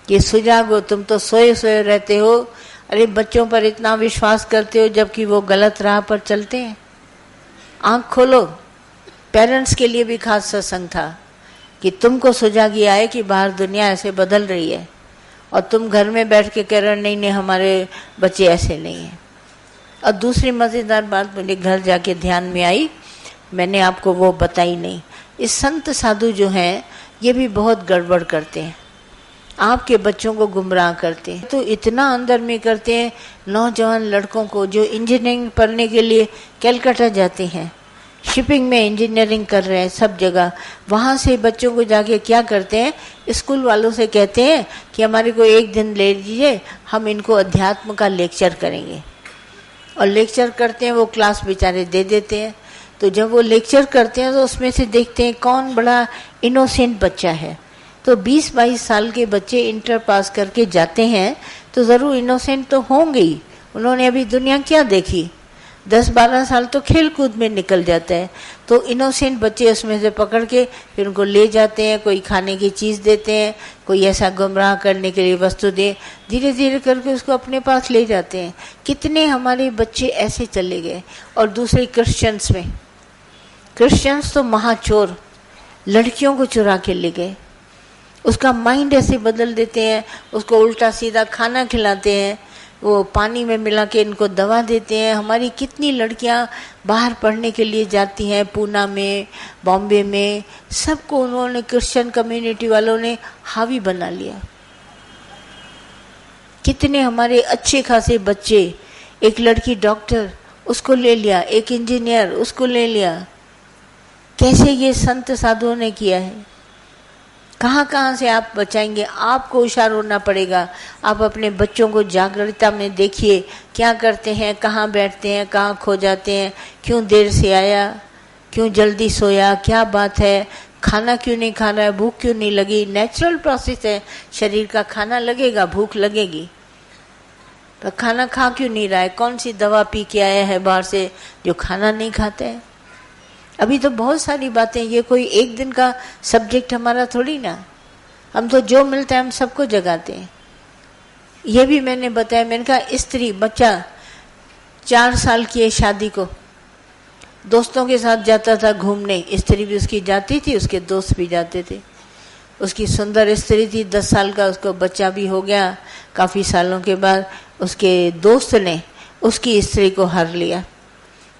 कि सुजाग हो, तुम तो सोए सोए रहते हो। अरे बच्चों पर इतना विश्वास करते हो जबकि वो गलत राह पर चलते हैं। आंख खोलो। पेरेंट्स के लिए भी खास सत्संग था कि तुमको सुजागी आए कि बाहर दुनिया ऐसे बदल रही है और तुम घर में बैठ के कह रहे नहीं नहीं हमारे बच्चे ऐसे नहीं हैं। और दूसरी मज़ेदार बात मुझे घर जाके ध्यान में आई, मैंने आपको वो बताई नहीं। इस संत साधु जो हैं ये भी बहुत गड़बड़ करते हैं, आपके बच्चों को गुमराह करते हैं। तो इतना अंदर में करते हैं नौजवान लड़कों को जो इंजीनियरिंग पढ़ने के लिए कलकत्ता जाते हैं, शिपिंग में इंजीनियरिंग कर रहे हैं सब जगह, वहाँ से बच्चों को जाके क्या करते हैं, स्कूल वालों से कहते हैं कि हमारे को एक दिन ले लीजिए, हम इनको अध्यात्म का लेक्चर करेंगे। और लेक्चर करते हैं, वो क्लास बेचारे दे देते हैं। तो जब वो लेक्चर करते हैं तो उसमें से देखते हैं कौन बड़ा इनोसेंट बच्चा है। तो 20-22 साल के बच्चे इंटर पास करके जाते हैं तो ज़रूर इनोसेंट तो होंगे ही, उन्होंने अभी दुनिया क्या देखी। 10-12 साल तो खेल कूद में निकल जाता है। तो इनोसेंट बच्चे उसमें से पकड़ के फिर उनको ले जाते हैं, कोई खाने की चीज़ देते हैं, कोई ऐसा गुमराह करने के लिए वस्तु दे, धीरे धीरे करके उसको अपने पास ले जाते हैं। कितने हमारे बच्चे ऐसे चले गए। और दूसरे क्रिश्चियंस में, क्रिश्चियंस तो महाचोर, लड़कियों को चुरा के ले गए, उसका माइंड ऐसे बदल देते हैं, उसको उल्टा सीधा खाना खिलाते हैं, वो पानी में मिला के इनको दवा देते हैं। हमारी कितनी लड़कियां बाहर पढ़ने के लिए जाती हैं, पूना में, बॉम्बे में, सबको उन्होंने क्रिश्चियन कम्युनिटी वालों ने हावी बना लिया। कितने हमारे अच्छे खासे बच्चे, एक लड़की डॉक्टर, उसको ले लिया, एक इंजीनियर, उसको ले लिया। कैसे ये संत साधुओं ने किया है। कहाँ कहाँ से आप बचाएंगे, आपको होशियार होना पड़ेगा। आप अपने बच्चों को जागरूकता में देखिए, क्या करते हैं, कहाँ बैठते हैं, कहाँ खो जाते हैं, क्यों देर से आया, क्यों जल्दी सोया, क्या बात है, खाना क्यों नहीं खा रहा है, भूख क्यों नहीं लगी। नेचुरल प्रोसेस है शरीर का, खाना लगेगा, भूख लगेगी, तो खाना खा क्यों नहीं रहा है। कौन सी दवा पी के आया है बाहर से जो खाना नहीं खाता है। अभी तो बहुत सारी बातें, ये कोई एक दिन का सब्जेक्ट हमारा थोड़ी ना, हम तो जो मिलता है हम सबको जगाते हैं। ये भी मैंने बताया, मैंने कहा स्त्री बच्चा 4 साल की है, शादी को दोस्तों के साथ जाता था घूमने, स्त्री भी उसकी जाती थी, उसके दोस्त भी जाते थे। उसकी सुंदर स्त्री थी, 10 साल का उसको बच्चा भी हो गया। काफ़ी सालों के बाद उसके दोस्त ने उसकी स्त्री को हर लिया।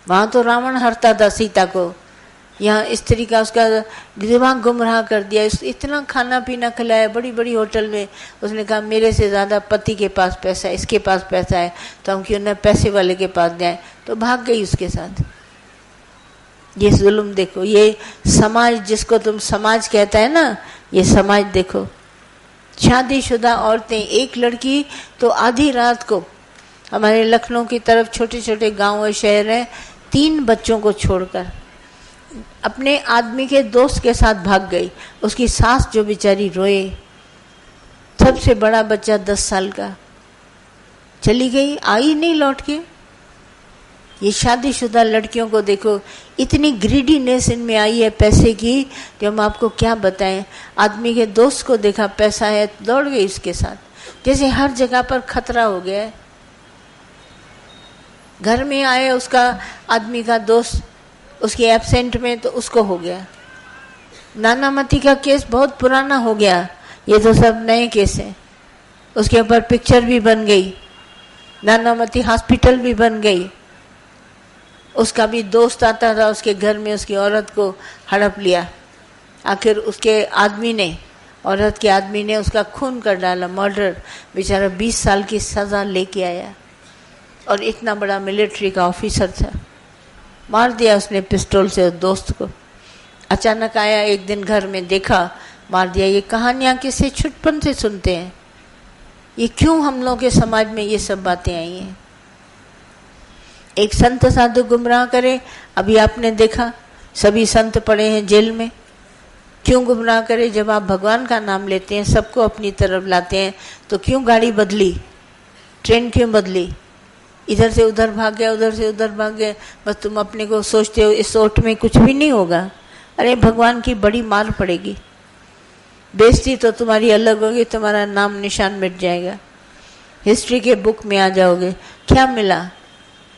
वहाँ तो रावण हरता था सीता को, यहाँ स्त्री का उसका दिमाग गुमराह कर दिया। इतना खाना पीना खिलाया बड़ी बड़ी होटल में। उसने कहा मेरे से ज़्यादा पति के पास पैसा है, इसके पास पैसा है, तो हम क्यों न पैसे वाले के पास जाए। तो भाग गई उसके साथ। ये जुल्म देखो, ये समाज जिसको तुम समाज कहता है ना, ये समाज देखो। शादीशुदा औरतें, एक लड़की तो आधी रात को, हमारे लखनऊ की तरफ छोटे छोटे गाँव और शहर हैं, 3 बच्चों को छोड़कर अपने आदमी के दोस्त के साथ भाग गई। उसकी सास जो बेचारी रोए, सबसे बड़ा बच्चा 10 साल का, चली गई, आई नहीं लौट के। ये शादीशुदा लड़कियों को देखो, इतनी ग्रीडीनेस इनमें आई है पैसे की, जो हम आपको क्या बताएं। आदमी के दोस्त को देखा पैसा है, दौड़ गई उसके साथ, जैसे हर जगह पर खतरा हो गया है। घर में आए उसका आदमी का दोस्त, उसके एब्सेंट में, तो उसको हो गया। नानामती का केस बहुत पुराना हो गया, ये तो सब नए केस हैं। उसके ऊपर पिक्चर भी बन गई, नानामती हॉस्पिटल भी बन गई। उसका भी दोस्त आता था उसके घर में, उसकी औरत को हड़प लिया। आखिर उसके आदमी ने, औरत के आदमी ने उसका खून कर डाला, मर्डर। बेचारा 20 साल की सज़ा लेके आया, और इतना बड़ा मिलिट्री का ऑफिसर था। मार दिया उसने पिस्टल से उस दोस्त को। अचानक आया एक दिन घर में, देखा, मार दिया। ये कहानियाँ किसे छुटपन से सुनते हैं, ये क्यों हम लोगों के समाज में ये सब बातें आई हैं। एक संत साधु गुमराह करे, अभी आपने देखा सभी संत पड़े हैं जेल में। क्यों गुमराह करे, जब आप भगवान का नाम लेते हैं, सबको अपनी तरफ लाते हैं, तो क्यों गाड़ी बदली, ट्रेन क्यों बदली, इधर से उधर भाग गया, उधर से उधर भाग गया। बस तुम अपने को सोचते हो इस ओट में कुछ भी नहीं होगा। अरे भगवान की बड़ी मार पड़ेगी। बेइज्जती तो तुम्हारी अलग होगी, तुम्हारा नाम निशान मिट जाएगा, हिस्ट्री के बुक में आ जाओगे। क्या मिला?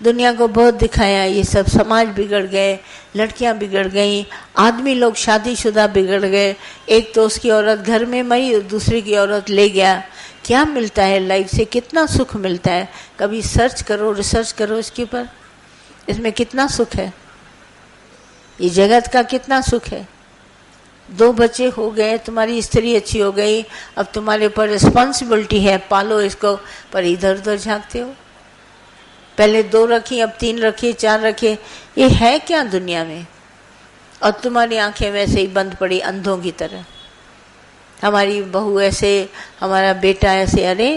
दुनिया को बहुत दिखाया, ये सब समाज बिगड़ गए, लड़कियां बिगड़ गई, आदमी लोग शादीशुदा बिगड़ गए, एक तो उसकी औरत घर में मरी, दूसरी की औरत ले गया। क्या मिलता है लाइफ से? कितना सुख मिलता है? कभी सर्च करो, रिसर्च करो इसके ऊपर, इसमें कितना सुख है, ये जगत का कितना सुख है। 2 बच्चे हो गए, तुम्हारी स्त्री अच्छी हो गई, अब तुम्हारे ऊपर रिस्पॉन्सिबिलिटी है, पालो इसको, पर इधर उधर झांकते हो। पहले 2 रखी, अब 3 रखी, 4 रखे, ये है क्या दुनिया में? और तुम्हारी आंखें वैसे ही बंद पड़ी अंधों की तरह। हमारी बहू ऐसे, हमारा बेटा ऐसे, अरे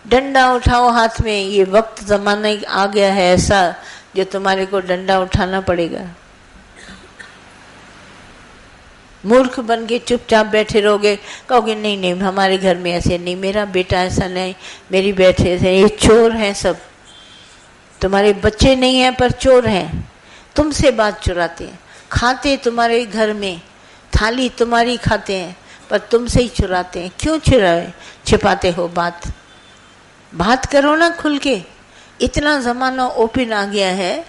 डंडा उठाओ हाथ में, ये वक्त जमाना आ गया है ऐसा जो तुम्हारे को डंडा उठाना पड़ेगा। मूर्ख बन के चुपचाप बैठे रहोगे, कहोगे नहीं नहीं हमारे घर में ऐसे नहीं, मेरा बेटा ऐसा नहीं, मेरी बेटे ऐसे, ये चोर हैं सब। तुम्हारे बच्चे नहीं हैं पर चोर हैं, तुमसे बात चुराते हैं, खाते तुम्हारे घर में, थाली तुम्हारी खाते हैं पर तुमसे ही चुराते हैं। क्यों छिपाते हो बात? बात करो ना खुल के। इतना जमाना ओपन आ गया है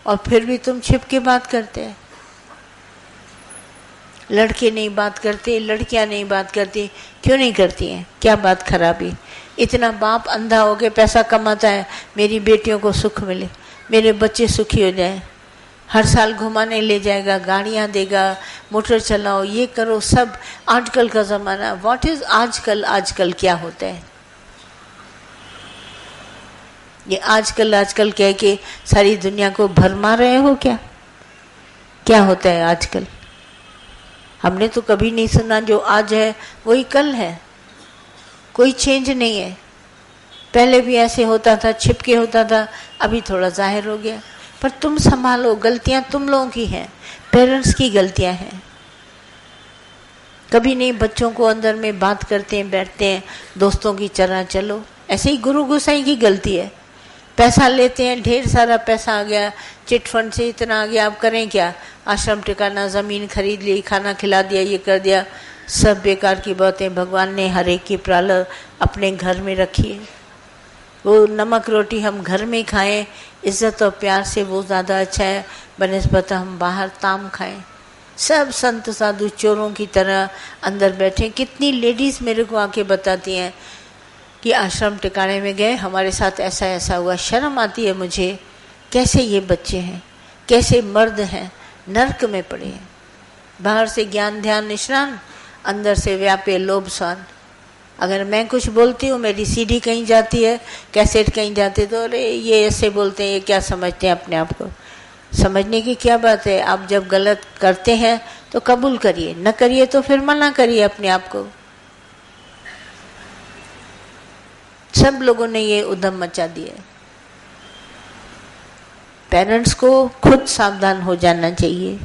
और फिर भी तुम छिप के बात करते हैं। लड़के नहीं बात करते, लड़कियां नहीं बात करती, क्यों नहीं करती हैं? क्या बात खराबी? इतना बाप अंधा हो के पैसा कमाता है, मेरी बेटियों को सुख मिले, मेरे बच्चे सुखी हो जाए, हर साल घुमाने ले जाएगा, गाड़ियां देगा, मोटर चलाओ, ये करो, सब आजकल का ज़माना। व्हाट इज़ आजकल? आजकल क्या होता है? ये आजकल कह के सारी दुनिया को भरमा रहे हो क्या? क्या होता है आजकल? हमने तो कभी नहीं सुना, जो आज है वही कल है, कोई चेंज नहीं है। पहले भी ऐसे होता था, छिपके होता था, अभी थोड़ा जाहिर हो गया। पर तुम संभालो, गलतियां तुम लोगों की हैं, पेरेंट्स की गलतियां हैं। कभी नहीं बच्चों को अंदर में बात करते हैं, बैठते हैं, दोस्तों की तरह चलो। ऐसे ही गुरु गोसाई की गलती है। पैसा लेते हैं, ढेर सारा पैसा आ गया, चिट फंड से इतना आ गया, आप करें क्या? आश्रम टिकाना, ज़मीन खरीद ली, खाना खिला दिया, ये कर दिया, सब बेकार की बातें। भगवान ने हर एक की प्रालर अपने घर में रखी है। वो नमक रोटी हम घर में खाएं इज्जत और प्यार से, वो ज़्यादा अच्छा है बनस्बत हम बाहर ताम खाएं। सब संत साधु चोरों की तरह अंदर बैठे। कितनी लेडीज़ मेरे को आके बताती हैं कि आश्रम टिकाने में गए, हमारे साथ ऐसा ऐसा हुआ। शर्म आती है मुझे, कैसे ये बच्चे हैं, कैसे मर्द हैं, नर्क में पड़े हैं। बाहर से ज्ञान ध्यान निष्णान, अंदर से व्यापे लोभ स्वान। अगर मैं कुछ बोलती हूँ, मेरी सीडी कहीं जाती है, कैसेट कहीं जाती है, तो अरे ये ऐसे बोलते हैं, ये क्या समझते हैं अपने आप को? समझने की क्या बात है? आप जब गलत करते हैं तो कबूल करिए, न करिए तो फिर मना करिए अपने आप को। सब लोगों ने ये उद्यम मचा दिया है। पेरेंट्स को खुद सावधान हो जाना चाहिए।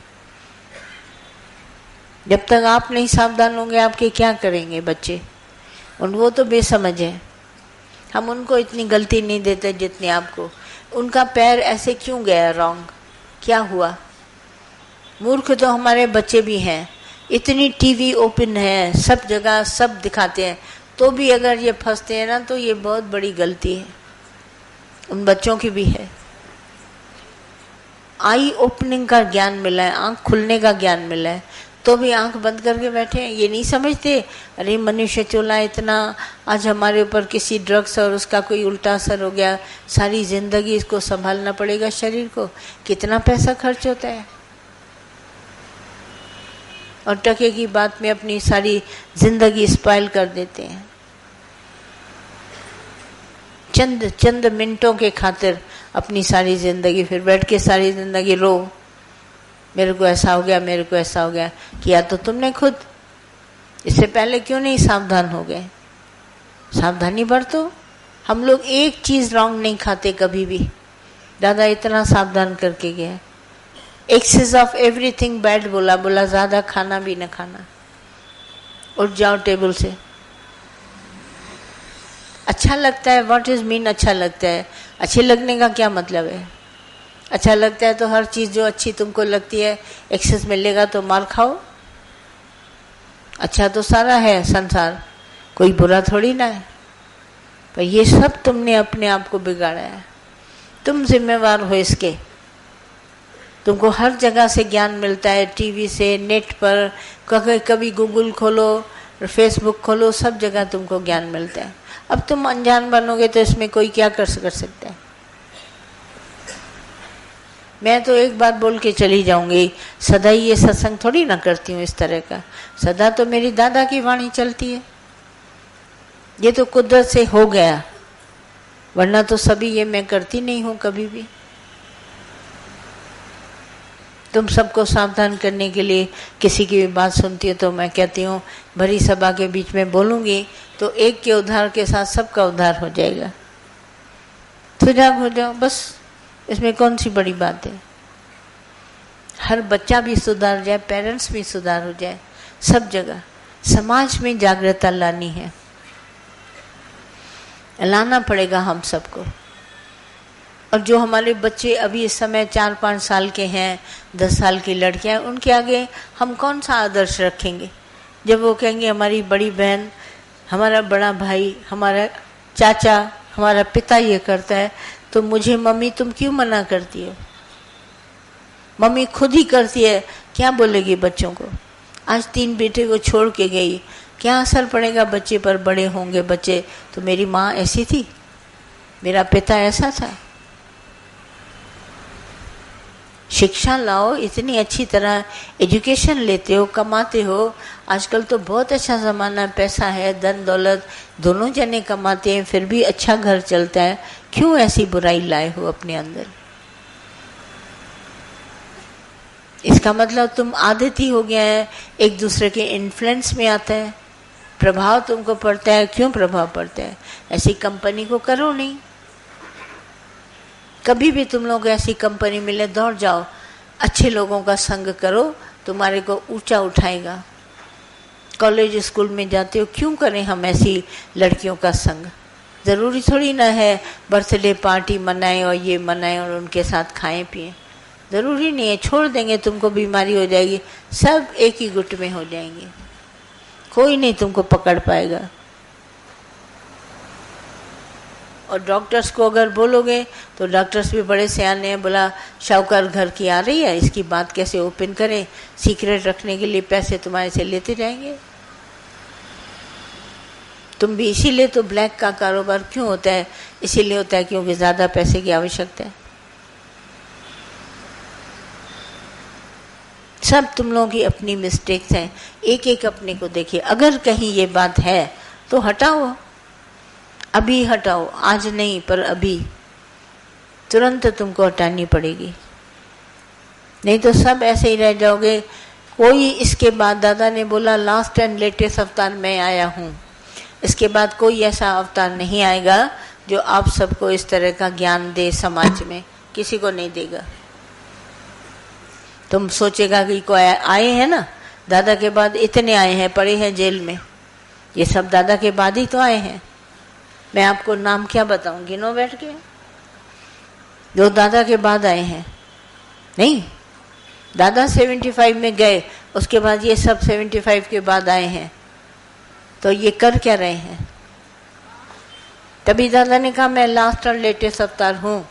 जब तक आप नहीं सावधान होंगे, आपके क्या करेंगे बच्चे? वो तो बेसमझ है। हम उनको इतनी गलती नहीं देते जितनी आपको। उनका पैर ऐसे क्यों गया रॉन्ग? क्या हुआ? मूर्ख तो हमारे बच्चे भी हैं। इतनी टीवी ओपन है, सब जगह सब दिखाते हैं, तो भी अगर ये फंसते हैं ना, तो ये बहुत बड़ी गलती है, उन बच्चों की भी है। आई ओपनिंग का ज्ञान मिला है, आंख खुलने का ज्ञान मिला है, तो भी आंख बंद करके बैठे हैं। ये नहीं समझते अरे मनुष्य चोला इतना, आज हमारे ऊपर किसी ड्रग्स और उसका कोई उल्टा असर हो गया, सारी जिंदगी इसको संभालना पड़ेगा, शरीर को कितना पैसा खर्च होता है। और टके की बात में अपनी सारी जिंदगी स्पॉइल कर देते हैं। चंद मिनटों के खातिर अपनी सारी जिंदगी, फिर बैठ के सारी जिंदगी रो, मेरे को ऐसा हो गया, मेरे को ऐसा हो गया। किया तो तुमने खुद, इससे पहले क्यों नहीं सावधान हो गए? सावधानी बरतो। हम लोग एक चीज रॉन्ग नहीं खाते कभी भी। दादा इतना सावधान करके गया, एक्सेस ऑफ एवरीथिंग बैड बोला ज्यादा खाना भी न खाना। उठ जाओ टेबल से। अच्छा लगता है, व्हाट इज मीन अच्छा लगता है? अच्छे लगने का क्या मतलब है? अच्छा लगता है तो हर चीज जो अच्छी तुमको लगती है एक्सेस मिलेगा तो मार खाओ। अच्छा तो सारा है संसार, कोई बुरा थोड़ी ना है, पर ये सब तुमने अपने आप को बिगाड़ा है। तुम जिम्मेवार हो इसके। तुमको हर जगह से ज्ञान मिलता है, टीवी से, नेट पर, कभी गूगल खोलो, फेसबुक खोलो, सब जगह तुमको ज्ञान मिलता है। अब तुम अनजान बनोगे तो इसमें कोई क्या कर सकता है। मैं तो एक बात बोल के चली जाऊंगी, सदा ही ये सत्संग थोड़ी ना करती हूँ इस तरह का। सदा तो मेरी दादा की वाणी चलती है, ये तो कुदरत से हो गया, वरना तो सभी ये मैं करती नहीं हूँ कभी भी। तुम सबको सावधान करने के लिए किसी की भी बात सुनती हो तो मैं कहती हूँ भरी सभा के बीच में बोलूँगी तो एक के उद्धार के साथ सबका उद्धार हो जाएगा। सुजाग हो जाओ बस, इसमें कौन सी बड़ी बात है। हर बच्चा भी सुधार जाए, पेरेंट्स भी सुधार हो जाए, सब जगह समाज में जागरूकता लानी है, लाना पड़ेगा हम सबको। और जो हमारे बच्चे अभी इस समय 4-5 साल के हैं, 10 साल की लड़कियां, उनके आगे हम कौन सा आदर्श रखेंगे जब वो कहेंगे हमारी बड़ी बहन, हमारा बड़ा भाई, हमारा चाचा, हमारा पिता ये करता है तो मुझे मम्मी तुम क्यों मना करती हो। मम्मी खुद ही करती है, क्या बोलेगी बच्चों को। आज 3 बेटे को छोड़ के गई, क्या असर पड़ेगा बच्चे पर। बड़े होंगे बच्चे तो मेरी माँ ऐसी थी, मेरा पिता ऐसा था। शिक्षा लाओ, इतनी अच्छी तरह एजुकेशन लेते हो, कमाते हो। आजकल तो बहुत अच्छा ज़माना, पैसा है, धन दौलत दोनों जने कमाते हैं, फिर भी अच्छा घर चलता है। क्यों ऐसी बुराई लाए हो अपने अंदर। इसका मतलब तुम आदती हो गया है, एक दूसरे के इन्फ्लुएंस में आता है, प्रभाव तुमको पड़ता है। क्यों प्रभाव पड़ता है, ऐसी कंपनी को करो नहीं। कभी भी तुम लोग ऐसी कंपनी मिले दौड़ जाओ, अच्छे लोगों का संग करो, तुम्हारे को ऊंचा उठाएगा। कॉलेज स्कूल में जाते हो, क्यों करें हम ऐसी लड़कियों का संग। ज़रूरी थोड़ी ना है बर्थडे पार्टी मनाएं और ये मनाएं और उनके साथ खाएं पिएं, ज़रूरी नहीं है। छोड़ देंगे, तुमको बीमारी हो जाएगी, सब एक ही गुट में हो जाएंगे, कोई नहीं तुमको पकड़ पाएगा। और डॉक्टर्स को अगर बोलोगे तो डॉक्टर्स भी बड़े सियाने हैं, बोला शाहूकार घर की आ रही है, इसकी बात कैसे ओपन करें, सीक्रेट रखने के लिए पैसे तुम्हारे से लेते जाएंगे। तुम भी इसीलिए तो ब्लैक का कारोबार क्यों होता है, इसीलिए होता है क्योंकि ज़्यादा पैसे की आवश्यकता है। सब तुम लोगों की अपनी मिस्टेक्स हैं, एक एक अपने को देखिए। अगर कहीं ये बात है तो हटाओ, अभी हटाओ, आज नहीं पर अभी तुरंत तुमको हटानी पड़ेगी, नहीं तो सब ऐसे ही रह जाओगे। कोई इसके बाद, दादा ने बोला लास्ट एंड लेटेस्ट अवतार मैं आया हूँ, इसके बाद कोई ऐसा अवतार नहीं आएगा जो आप सबको इस तरह का ज्ञान दे। समाज में किसी को नहीं देगा। तुम सोचेगा कि कोई आए हैं ना, दादा के बाद इतने आए हैं, पड़े हैं जेल में, ये सब दादा के बाद ही तो आए हैं। मैं आपको नाम क्या बताऊं, गिनो बैठ के, जो दादा के बाद आए हैं। नहीं, दादा 75 में गए, उसके बाद ये सब 75 के बाद आए हैं, तो ये कर क्या रहे हैं। तभी दादा ने कहा मैं लास्ट और लेटेस्ट अवतार हूं,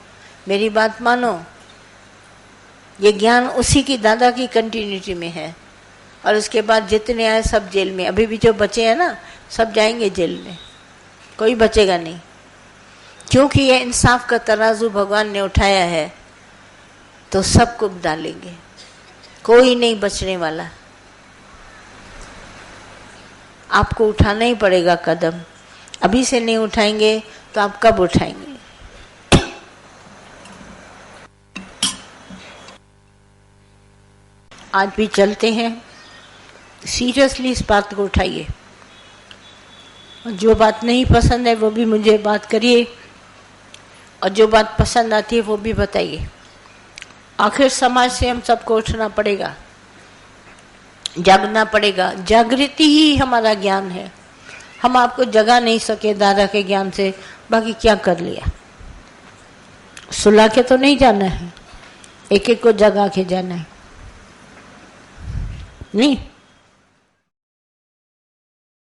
मेरी बात मानो। ये ज्ञान उसी की, दादा की कंटिन्यूटी में है। और उसके बाद जितने आए सब जेल में, अभी भी जो बचे हैं ना सब जाएंगे जेल में, कोई बचेगा नहीं, क्योंकि ये इंसाफ का तराजू भगवान ने उठाया है, तो सबको डालेंगे, कोई नहीं बचने वाला। आपको उठाना ही पड़ेगा कदम, अभी से नहीं उठाएंगे तो आप कब उठाएंगे। आज भी चलते हैं, सीरियसली इस बात को उठाइए। जो बात नहीं पसंद है वो भी मुझे बात करिए, और जो बात पसंद आती है वो भी बताइए। आखिर समाज से हम सबको उठना पड़ेगा, जागना पड़ेगा। जागृति ही हमारा ज्ञान है। हम आपको जगा नहीं सके दादा के ज्ञान से, बाकी क्या कर लिया। सुला के तो नहीं जाना है, एक एक को जगा के जाना है। नहीं,